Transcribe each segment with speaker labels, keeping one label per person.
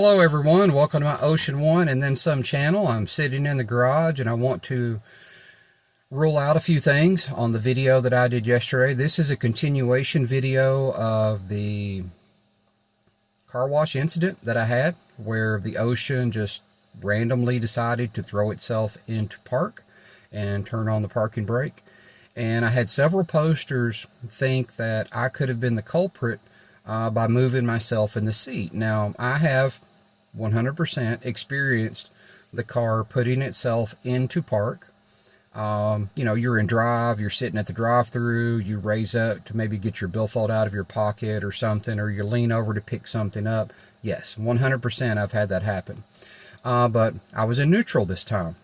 Speaker 1: Hello everyone, welcome to my Ocean One and Then Some channel. I'm sitting in the garage and I want to rule out a few things on the video that I did yesterday. This is a continuation video of the car wash incident that I had, where the Ocean just randomly decided to throw itself into park and turn on the parking brake. And I had several posters think that I could have been the culprit by moving myself in the seat. Now, I have 100% experienced the car putting itself into park. You know, you're in drive, you're sitting at the drive-thru, you raise up to maybe get your billfold out of your pocket or something, or you lean over to pick something up. Yes, 100% I've had that happen. But I was in neutral this time.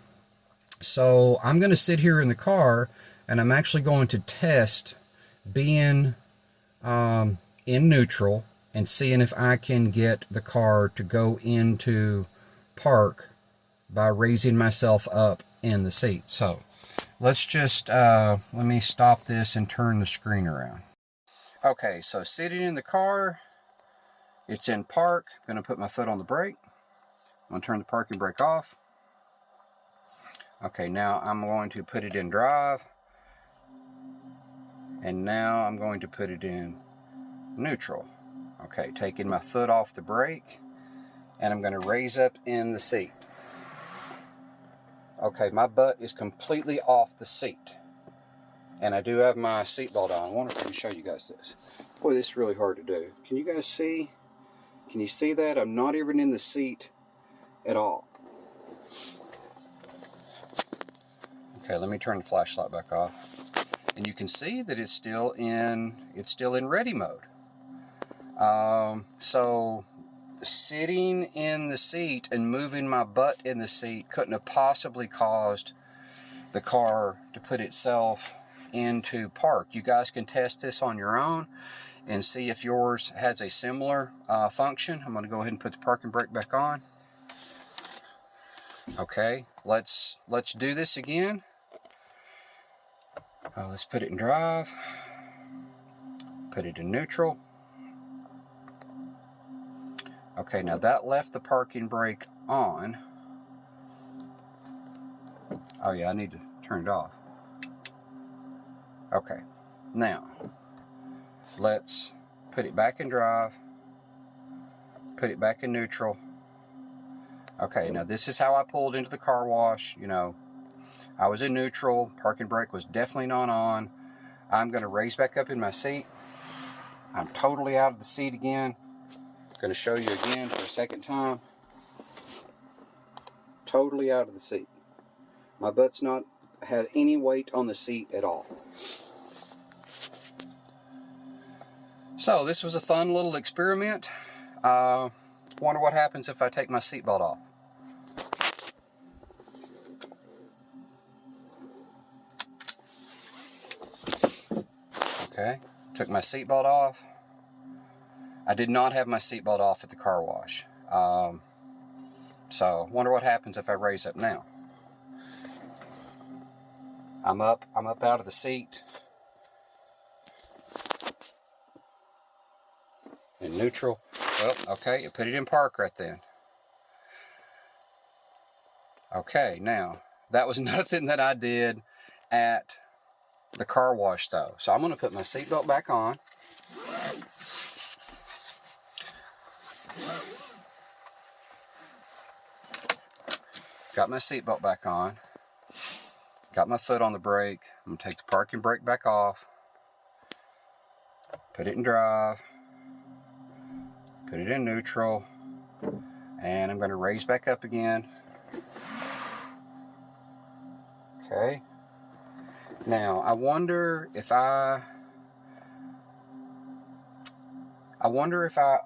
Speaker 1: So I'm going to sit here in the car and I'm actually going to test being in neutral and seeing if I can get the car to go into park by raising myself up in the seat. So let's just let me stop this and turn the screen around. Okay, so sitting in the car, it's in park. I'm going to put my foot on the brake. I'm going to turn the parking brake off. Okay, now I'm going to put it in drive, and now I'm going to put it in neutral. Okay, taking my foot off the brake, and I'm going to raise up in the seat. Okay, my butt is completely off the seat, and I do have my seatbelt on. I wonder if I can show you guys this. Boy, this is really hard to do. Can you guys see? Can you see that? I'm not even in the seat at all. Okay, let me turn the flashlight back off, and you can see that it's still in ready mode. So sitting in the seat and moving my butt in the seat couldn't have possibly caused the car to put itself into park. You guys can test this on your own and see if yours has a similar function. I'm going to go ahead and put the parking brake back on. Okay, let's do this again. Let's put it in drive, put it in neutral. Okay, now that left the parking brake on. Oh yeah, I need to turn it off. Okay, now let's put it back in drive, put it back in neutral. Okay, now this is how I pulled into the car wash. You know, I was in neutral, parking brake was definitely not on. I'm going to raise back up in my seat. I'm totally out of the seat again. Going to show you again for a second time. Totally out of the seat. My butt's not had any weight on the seat at all. So this was a fun little experiment. Wonder what happens if I take my seatbelt off. Okay, took my seatbelt off. I did not have my seatbelt off at the car wash. So wonder what happens if I raise up now. I'm up out of the seat. In neutral. Well, okay, it put it in park right then. Okay, now, that was nothing that I did at the car wash though. So I'm going to put my seatbelt back on. Got my seatbelt back on. Got my foot on the brake. I'm going to take the parking brake back off. Put it in drive. Put it in neutral. And I'm going to raise back up again. Okay. Now, I wonder if I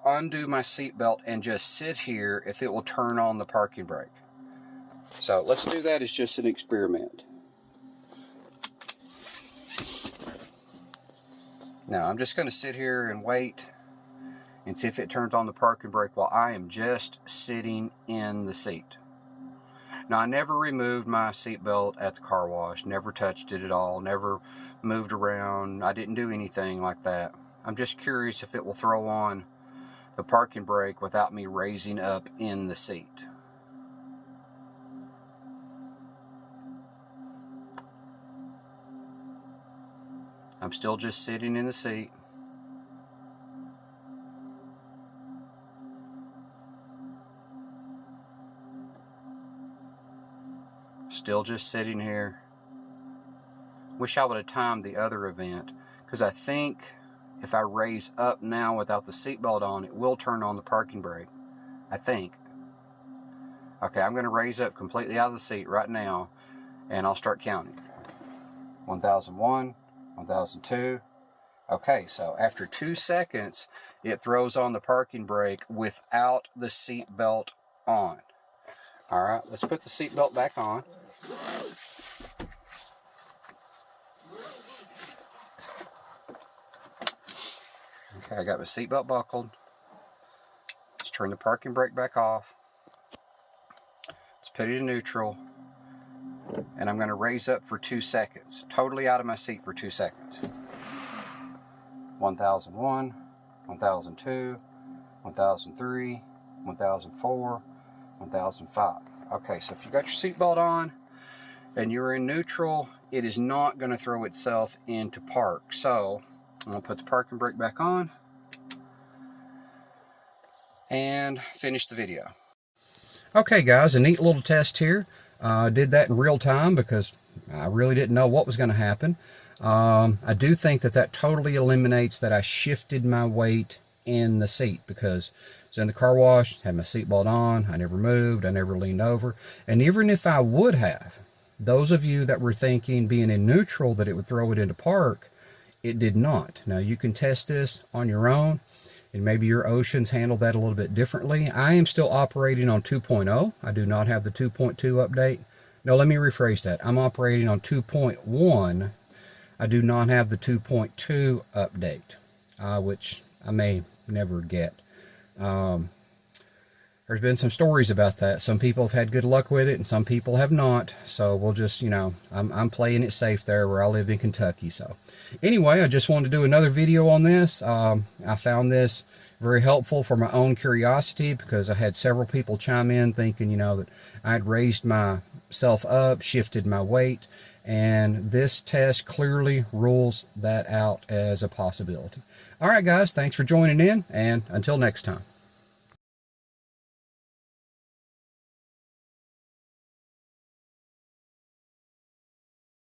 Speaker 1: undo my seatbelt and just sit here, if it will turn on the parking brake. So let's do that as just an experiment. Now I'm just going to sit here and wait and see if it turns on the parking brake while I am just sitting in the seat. Now, I never removed my seatbelt at the car wash, never touched it at all, never moved around. I didn't do anything like that. I'm just curious if it will throw on the parking brake without me raising up in the seat. I'm still just sitting in the seat. Still just sitting here. Wish I would have timed the other event, because I think if I raise up now without the seatbelt on, it will turn on the parking brake. I think. Okay, I'm going to raise up completely out of the seat right now, and I'll start counting. 1001, 1002. Okay, so after 2 seconds, it throws on the parking brake without the seatbelt on. All right, let's put the seatbelt back on. Okay, I got my seatbelt buckled. Let's turn the parking brake back off. Let's put it in neutral. And I'm going to raise up for 2 seconds. Totally out of my seat for 2 seconds. 1001, 1002, 1003, 1004, 1005. Okay, so if you got your seatbelt on and you're in neutral, it is not going to throw itself into park. So I'm going to put the parking brake back on and finish the video. Okay guys, a neat little test here. I did that in real time because I really didn't know what was going to happen. I do think that that totally eliminates that I shifted my weight in the seat, because I was in the car wash, had my seatbelt on, I never moved, I never leaned over. And even if I would have, those of you that were thinking being in neutral that it would throw it into park, it did not. Now you can test this on your own, and maybe your Oceans handle that a little bit differently. I am still operating on 2.0. I do not have the 2.2 update. No, let me rephrase that. I'm operating on 2.1. I do not have the 2.2 update, which I may never get. There's been some stories about that. Some people have had good luck with it and some people have not. So we'll just, you know, I'm playing it safe there where I live in Kentucky. So anyway, I just wanted to do another video on this. I found this very helpful for my own curiosity, because I had several people chime in thinking, you know, that I'd raised myself up, shifted my weight, and this test clearly rules that out as a possibility. All right, guys, thanks for joining in, and until next time.